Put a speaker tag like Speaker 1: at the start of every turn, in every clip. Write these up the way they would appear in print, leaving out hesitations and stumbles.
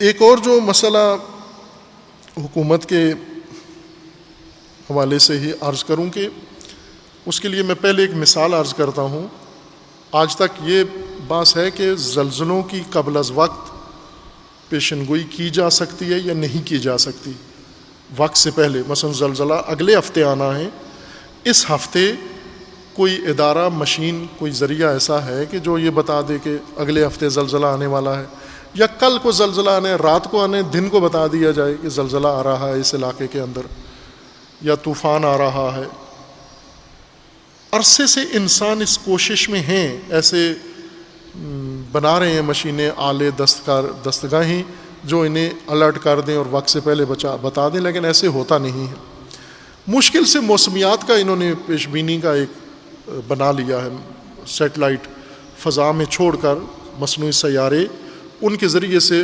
Speaker 1: ایک اور جو مسئلہ حکومت کے حوالے سے ہی عرض کروں کہ اس کے لیے میں پہلے ایک مثال عرض کرتا ہوں. آج تک یہ بات ہے کہ زلزلوں کی قبل از وقت پیشن گوئی کی جا سکتی ہے یا نہیں کی جا سکتی وقت سے پہلے. مثلا زلزلہ اگلے ہفتے آنا ہے، اس ہفتے کوئی ادارہ، مشین، کوئی ذریعہ ایسا ہے کہ جو یہ بتا دے کہ اگلے ہفتے زلزلہ آنے والا ہے، یا کل کو زلزلہ آنے، رات کو آنے، دن کو بتا دیا جائے کہ زلزلہ آ رہا ہے اس علاقے کے اندر یا طوفان آ رہا ہے. عرصے سے انسان اس کوشش میں ہیں، ایسے بنا رہے ہیں مشینیں، آلے، دستگاہیں جو انہیں الرٹ کر دیں اور وقت سے پہلے بتا دیں، لیکن ایسے ہوتا نہیں ہے. مشکل سے موسمیات کا انہوں نے پیش بینی کا ایک بنا لیا ہے، سیٹلائٹ فضا میں چھوڑ کر مصنوعی سیارے، ان کے ذریعے سے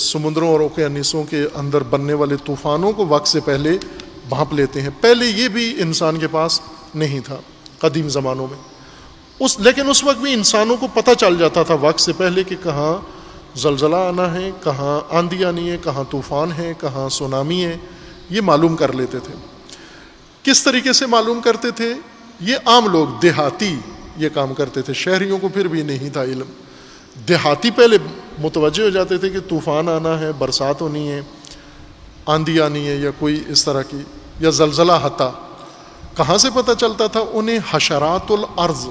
Speaker 1: سمندروں اور اوقیانوسوں کے اندر بننے والے طوفانوں کو وقت سے پہلے بھانپ لیتے ہیں. پہلے یہ بھی انسان کے پاس نہیں تھا قدیم زمانوں میں، لیکن اس وقت بھی انسانوں کو پتہ چل جاتا تھا وقت سے پہلے کہ کہاں زلزلہ آنا ہے، کہاں آندھی آنی ہے، کہاں طوفان ہے، کہاں سونامی ہے. یہ معلوم کر لیتے تھے. کس طریقے سے معلوم کرتے تھے؟ یہ عام لوگ، دیہاتی یہ کام کرتے تھے، شہریوں کو پھر بھی نہیں تھا علم. دیہاتی پہلے متوجہ ہو جاتے تھے کہ طوفان آنا ہے، برسات ہونی ہے، آندھی آنی ہے، یا کوئی اس طرح کی، یا زلزلہ حتی. کہاں سے پتہ چلتا تھا؟ انہیں حشرات الارض،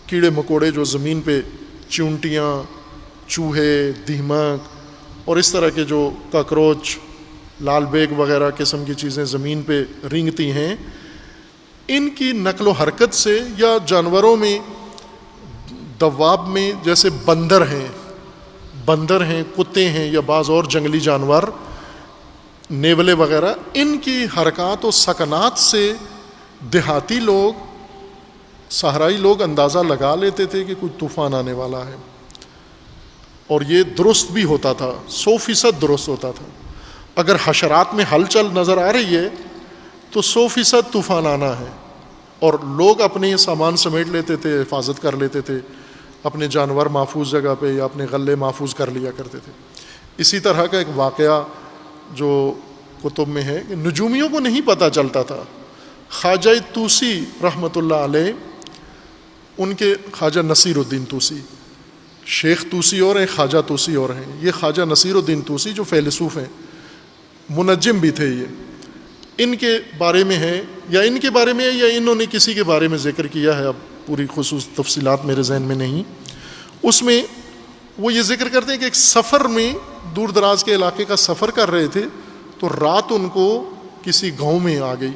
Speaker 1: کیڑے مکوڑے جو زمین پہ، چونٹیاں، چوہے، دیمک اور اس طرح کے جو کاکروچ، لال بیگ وغیرہ قسم کی چیزیں زمین پہ رینگتی ہیں، ان کی نقل و حرکت سے، یا جانوروں میں، دواب میں جیسے بندر ہیں، کتے ہیں، یا بعض اور جنگلی جانور، نیولے وغیرہ، ان کی حرکات و سکنات سے دیہاتی لوگ، صحرائی لوگ اندازہ لگا لیتے تھے کہ کوئی طوفان آنے والا ہے. اور یہ درست بھی ہوتا تھا، 100% درست ہوتا تھا. اگر حشرات میں ہلچل نظر آ رہی ہے تو 100% طوفان آنا ہے. اور لوگ اپنے سامان سمیٹ لیتے تھے، حفاظت کر لیتے تھے، اپنے جانور محفوظ جگہ پہ یا اپنے غلے محفوظ کر لیا کرتے تھے. اسی طرح کا ایک واقعہ جو کتب میں ہے کہ نجومیوں کو نہیں پتہ چلتا تھا. خواجہ طوسی رحمۃ اللہ علیہ، ان کے خواجہ نصیر الدین طوسی، شیخ طوسی اور ہیں، خواجہ طوسی اور ہیں. یہ خواجہ نصیر الدین طوسی جو فیلسوف ہیں، منجم بھی تھے، یہ ان کے بارے میں ہے، یا ان کے بارے میں ہے، یا انہوں نے کسی کے بارے میں ذکر کیا ہے، اب پوری خصوص تفصیلات میرے ذہن میں نہیں. اس میں وہ یہ ذکر کرتے ہیں کہ ایک سفر میں، دور دراز کے علاقے کا سفر کر رہے تھے، تو رات ان کو کسی گاؤں میں آ گئی.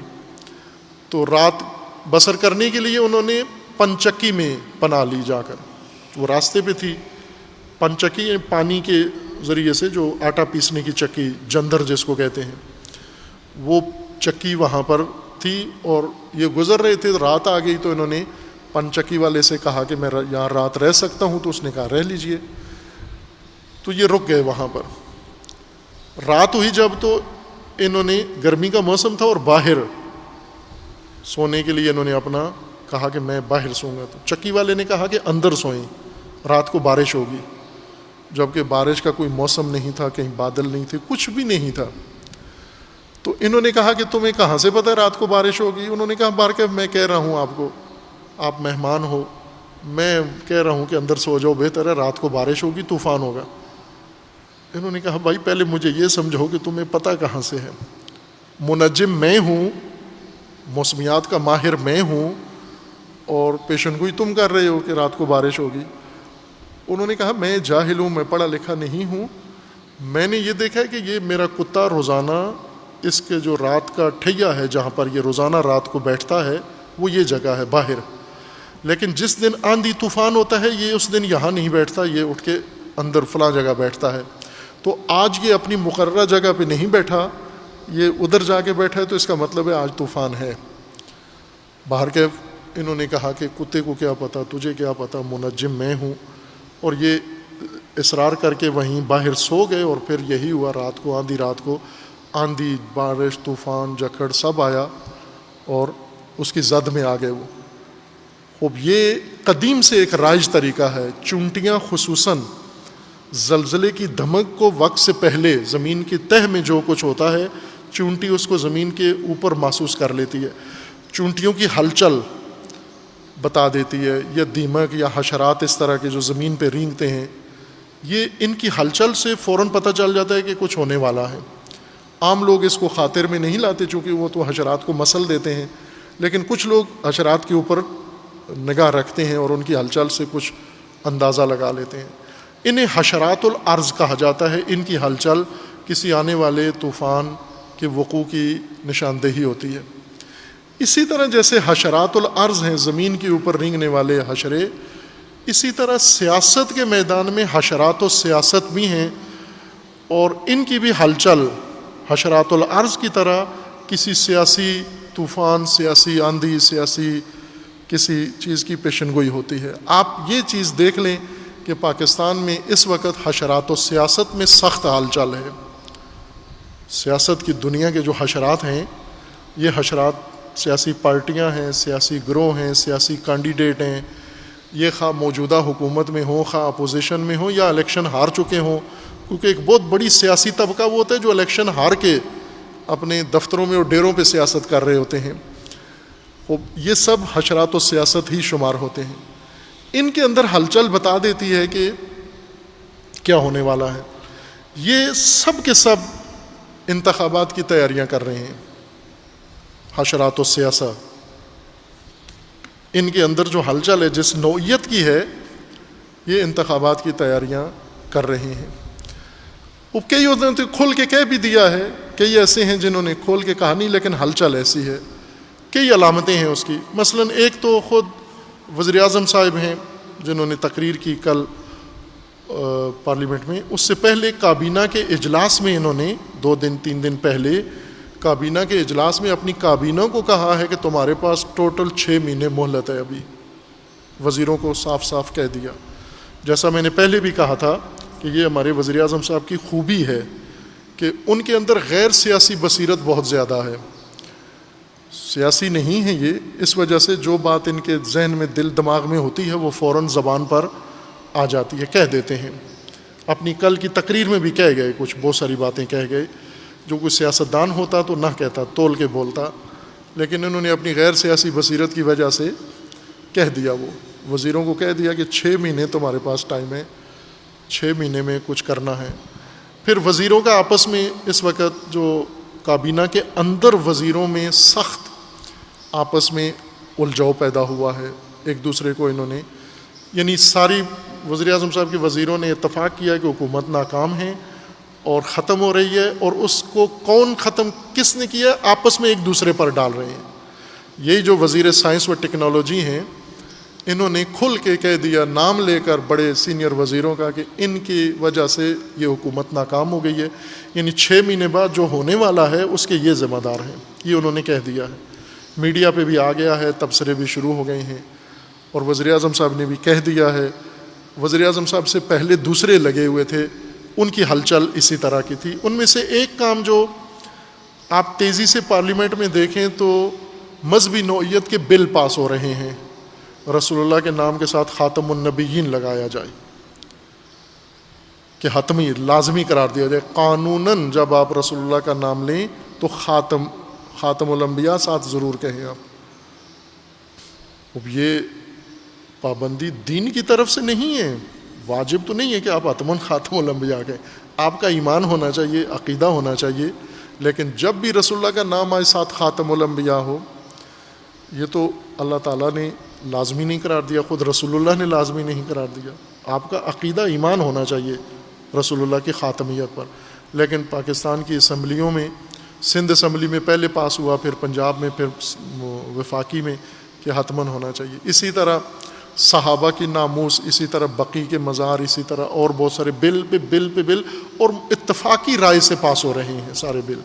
Speaker 1: تو رات بسر کرنے کے لیے انہوں نے پنچکی میں پناہ لی جا کر. وہ راستے پہ تھی. پنچکی پانی کے ذریعے سے جو آٹا پیسنے کی چکی، جندر جس کو کہتے ہیں، وہ چکی وہاں پر تھی، اور یہ گزر رہے تھے. رات آ گئی تو انہوں نے پنچکی والے سے کہا کہ میں یہاں رات رہ سکتا ہوں؟ تو اس نے کہا رہ لیجئے. تو یہ رک گئے وہاں پر. رات ہوئی جب، تو انہوں نے، گرمی کا موسم تھا اور باہر سونے کے لیے انہوں نے اپنا کہا کہ میں باہر سوں گا. تو چکی والے نے کہا کہ اندر سوئیں، رات کو بارش ہوگی. جبکہ بارش کا کوئی موسم نہیں تھا، کہیں بادل نہیں تھے، کچھ بھی نہیں تھا. تو انہوں نے کہا کہ تمہیں کہاں سے پتہ ہے رات کو بارش ہوگی؟ انہوں نے کہا بارکہ میں کہہ رہا ہوں آپ کو، آپ مہمان ہو، میں کہہ رہا ہوں کہ اندر سو جاؤ، بہتر ہے، رات کو بارش ہوگی، طوفان ہوگا. انہوں نے کہا بھائی پہلے مجھے یہ سمجھو کہ تمہیں پتہ کہاں سے ہے؟ منجم میں ہوں، موسمیات کا ماہر میں ہوں، اور پیشن گوئی تم کر رہے ہو کہ رات کو بارش ہوگی. انہوں نے کہا میں جاہل ہوں، میں پڑھا لکھا نہیں ہوں. میں نے یہ دیکھا ہے کہ یہ میرا کتا روزانہ، اس کے جو رات کا ٹھیا ہے جہاں پر یہ روزانہ رات کو بیٹھتا ہے، وہ یہ جگہ ہے باہر. لیکن جس دن آندھی طوفان ہوتا ہے، یہ اس دن یہاں نہیں بیٹھتا، یہ اٹھ کے اندر فلاں جگہ بیٹھتا ہے. تو آج یہ اپنی مقررہ جگہ پہ نہیں بیٹھا، یہ ادھر جا کے بیٹھا ہے، تو اس کا مطلب ہے آج طوفان ہے. باہر کے انہوں نے کہا کہ کتے کو کیا پتہ، تجھے کیا پتہ، منجم میں ہوں. اور یہ اصرار کر کے وہیں باہر سو گئے. اور پھر یہی ہوا، رات کو، آندھی رات کو، آندھی، بارش، طوفان، جھکڑ سب آیا اور اس کی زد میں آ گئے وہ. خوب یہ قدیم سے ایک رائج طریقہ ہے. چونٹیاں خصوصاً زلزلے کی دھمک کو وقت سے پہلے زمین کی تہ میں جو کچھ ہوتا ہے چونٹی اس کو زمین کے اوپر محسوس کر لیتی ہے، چونٹیوں کی ہلچل بتا دیتی ہے، یا دیمک یا حشرات اس طرح کے جو زمین پہ رینگتے ہیں، یہ ان کی ہلچل سے فوراً پتہ چل جاتا ہے کہ کچھ ہونے والا ہے۔ عام لوگ اس کو خاطر میں نہیں لاتے چونکہ وہ تو حشرات کو مسل دیتے ہیں، لیکن کچھ لوگ حشرات کے اوپر نگاہ رکھتے ہیں اور ان کی ہلچل سے کچھ اندازہ لگا لیتے ہیں۔ انہیں حشرات الارض کہا جاتا ہے، ان کی ہلچل کسی آنے والے طوفان کے وقوع کی نشاندہی ہوتی ہے۔ اسی طرح جیسے حشرات الارض ہیں زمین کے اوپر رینگنے والے حشرے، اسی طرح سیاست کے میدان میں حشرات و سیاست بھی ہیں، اور ان کی بھی ہلچل حشرات الارض کی طرح کسی سیاسی طوفان، سیاسی آندھی، سیاسی کسی چیز کی پیشن گوئی ہوتی ہے۔ آپ یہ چیز دیکھ لیں کہ پاکستان میں اس وقت حشرات و سیاست میں سخت ہلچل ہے۔ سیاست کی دنیا کے جو حشرات ہیں، یہ حشرات سیاسی پارٹیاں ہیں، سیاسی گروہ ہیں، سیاسی کینڈیڈیٹ ہیں، یہ خواہ موجودہ حکومت میں ہوں، خواہ اپوزیشن میں ہوں، یا الیکشن ہار چکے ہوں، کیونکہ ایک بہت بڑی سیاسی طبقہ وہ ہوتا ہے جو الیکشن ہار کے اپنے دفتروں میں اور ڈیروں پہ سیاست کر رہے ہوتے ہیں، یہ سب حشرات و سیاست ہی شمار ہوتے ہیں۔ ان کے اندر ہلچل بتا دیتی ہے کہ کیا ہونے والا ہے۔ یہ سب کے سب انتخابات کی تیاریاں کر رہے ہیں۔ حشرات و سیاست، ان کے اندر جو ہلچل ہے جس نوعیت کی ہے، یہ انتخابات کی تیاریاں کر رہے ہیں۔ وہ کئی ہوتے ہیں تو کھول کے کہہ بھی دیا ہے، کئی ایسے ہیں جنہوں نے کھول کے کہا نہیں، لیکن ہلچل ایسی ہے، کئی علامتیں ہیں اس کی۔ مثلا ایک تو خود وزیر اعظم صاحب ہیں جنہوں نے تقریر کی کل پارلیمنٹ میں، اس سے پہلے کابینہ کے اجلاس میں انہوں نے 2-3 دن پہلے کابینہ کے اجلاس میں اپنی کابینہ کو کہا ہے کہ تمہارے پاس ٹوٹل 6 مہینے مہلت ہے۔ ابھی وزیروں کو صاف صاف کہہ دیا، جیسا میں نے پہلے بھی کہا تھا کہ یہ ہمارے وزیر اعظم صاحب کی خوبی ہے کہ ان کے اندر غیر سیاسی بصیرت بہت زیادہ ہے، سیاسی نہیں ہے یہ، اس وجہ سے جو بات ان کے ذہن میں دل دماغ میں ہوتی ہے وہ فوراً زبان پر آ جاتی ہے، کہہ دیتے ہیں۔ اپنی کل کی تقریر میں بھی کہہ گئے، کچھ بہت ساری باتیں کہہ گئے جو کوئی سیاستدان ہوتا تو نہ کہتا، تول کے بولتا، لیکن انہوں نے اپنی غیر سیاسی بصیرت کی وجہ سے کہہ دیا۔ وہ وزیروں کو کہہ دیا کہ 6 مہینے تمہارے پاس ٹائم ہے، 6 مہینے میں کچھ کرنا ہے۔ پھر وزیروں کا آپس میں اس وقت جو کابینہ کے اندر وزیروں میں سخت آپس میں الجھاؤ پیدا ہوا ہے، ایک دوسرے کو انہوں نے، یعنی ساری وزیر اعظم صاحب کے وزیروں نے اتفاق کیا کہ حکومت ناکام ہے اور ختم ہو رہی ہے، اور اس کو کون ختم کس نے کیا آپس میں ایک دوسرے پر ڈال رہے ہیں۔ یہی جو وزیر سائنس و ٹیکنالوجی ہیں، انہوں نے کھل کے کہہ دیا نام لے کر بڑے سینئر وزیروں کا کہ ان کی وجہ سے یہ حکومت ناکام ہو گئی ہے، یعنی 6 مہینے بعد جو ہونے والا ہے اس کے یہ ذمہ دار ہیں، یہ انہوں نے کہہ دیا ہے۔ میڈیا پہ بھی آ گیا ہے، تبصرے بھی شروع ہو گئے ہیں، اور وزیر اعظم صاحب نے بھی کہہ دیا ہے۔ وزیر اعظم صاحب سے پہلے دوسرے لگے ہوئے تھے، ان کی ہلچل اسی طرح کی تھی۔ ان میں سے ایک کام جو آپ تیزی سے پارلیمنٹ میں دیکھیں تو مذہبی نوعیت کے بل پاس ہو رہے ہیں، رسول اللہ کے نام کے ساتھ خاتم النبیین لگایا جائے، کہ حتمی لازمی قرار دیا جائے قانوناً، جب آپ رسول اللہ کا نام لیں تو خاتم الانبیاء ساتھ ضرور کہیں آپ۔ اب یہ پابندی دین کی طرف سے نہیں ہے، واجب تو نہیں ہے کہ آپ حتماً خاتم الانبیاء کہیں، آپ کا ایمان ہونا چاہیے، عقیدہ ہونا چاہیے، لیکن جب بھی رسول اللہ کا نام آئے ساتھ خاتم الانبیاء ہو، یہ تو اللہ تعالیٰ نے لازمی نہیں قرار دیا، خود رسول اللہ نے لازمی نہیں قرار دیا۔ آپ کا عقیدہ ایمان ہونا چاہیے رسول اللہ کی خاتمیت پر۔ لیکن پاکستان کی اسمبلیوں میں، سندھ اسمبلی میں پہلے پاس ہوا، پھر پنجاب میں، پھر وفاقی میں، کہ حتماً ہونا چاہیے۔ اسی طرح صحابہ کی ناموس، اسی طرح بقی کے مزار، اسی طرح اور بہت سارے بل پہ بل، اور اتفاقی رائے سے پاس ہو رہے ہیں سارے بل۔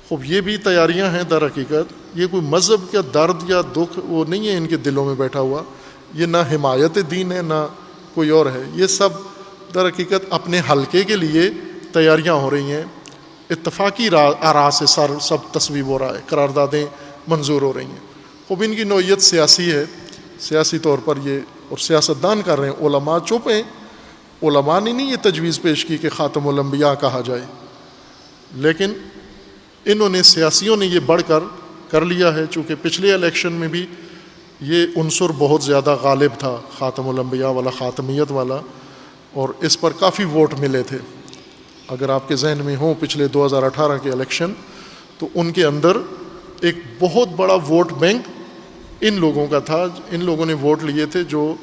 Speaker 1: خوب یہ بھی تیاریاں ہیں در حقیقت، یہ کوئی مذہب کا درد یا دکھ وہ نہیں ہے ان کے دلوں میں بیٹھا ہوا، یہ نہ حمایت دین ہے نہ کوئی اور ہے، یہ سب در حقیقت اپنے حلقے کے لیے تیاریاں ہو رہی ہیں، اتفاقی آراء سے سب تصویب ہو رہا ہے، قراردادیں منظور ہو رہی ہیں۔ خوب ان کی نوعیت سیاسی ہے، سیاسی طور پر یہ، اور سیاستدان کر رہے ہیں، علماء چپ ہیں، علماء نے نہیں یہ تجویز پیش کی کہ خاتم الانبیاء کہا جائے، لیکن انہوں نے سیاسیوں نے یہ بڑھ کر لیا ہے، چونکہ پچھلے الیکشن میں بھی یہ عنصر بہت زیادہ غالب تھا، خاتم الانبیاء والا، خاتمیت والا، اور اس پر کافی ووٹ ملے تھے۔ اگر آپ کے ذہن میں ہوں پچھلے 2018 کے الیکشن، تو ان کے اندر ایک بہت بڑا ووٹ بینک ان لوگوں کا تھا، ان لوگوں نے ووٹ لیے تھے جو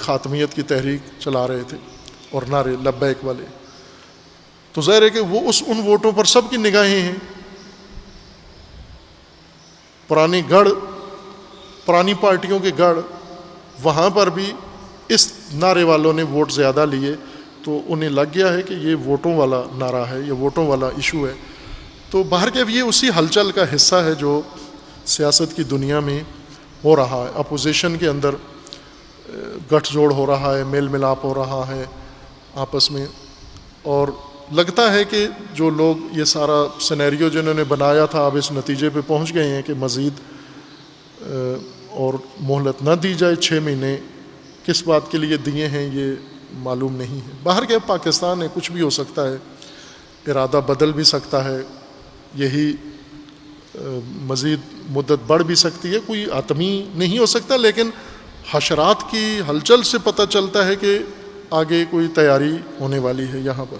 Speaker 1: خاتمیت کی تحریک چلا رہے تھے اور نعرے لبیک والے۔ تو ظاہر ہے کہ وہ ان ووٹوں پر سب کی نگاہیں ہیں۔ پرانی پارٹیوں کے گڑھ، وہاں پر بھی اس نعرے والوں نے ووٹ زیادہ لیے، تو انہیں لگ گیا ہے کہ یہ ووٹوں والا نعرہ ہے، یہ ووٹوں والا ایشو ہے۔ تو باہر کے یہ اسی ہلچل کا حصہ ہے جو سیاست کی دنیا میں ہو رہا ہے۔ اپوزیشن کے اندر گٹھ جوڑ ہو رہا ہے، میل ملاپ ہو رہا ہے آپس میں، اور لگتا ہے کہ جو لوگ یہ سارا سینیریو جنہوں نے بنایا تھا اب اس نتیجے پہ پہنچ گئے ہیں کہ مزید اور مہلت نہ دی جائے، 6 مہینے کس بات کے لیے دیے ہیں یہ معلوم نہیں ہے۔ باہر کے پاکستان ہے، کچھ بھی ہو سکتا ہے، ارادہ بدل بھی سکتا ہے، یہی مزید مدت بڑھ بھی سکتی ہے، کوئی حتمی نہیں ہو سکتا، لیکن حشرات کی ہلچل سے پتہ چلتا ہے کہ آگے کوئی تیاری ہونے والی ہے یہاں پر۔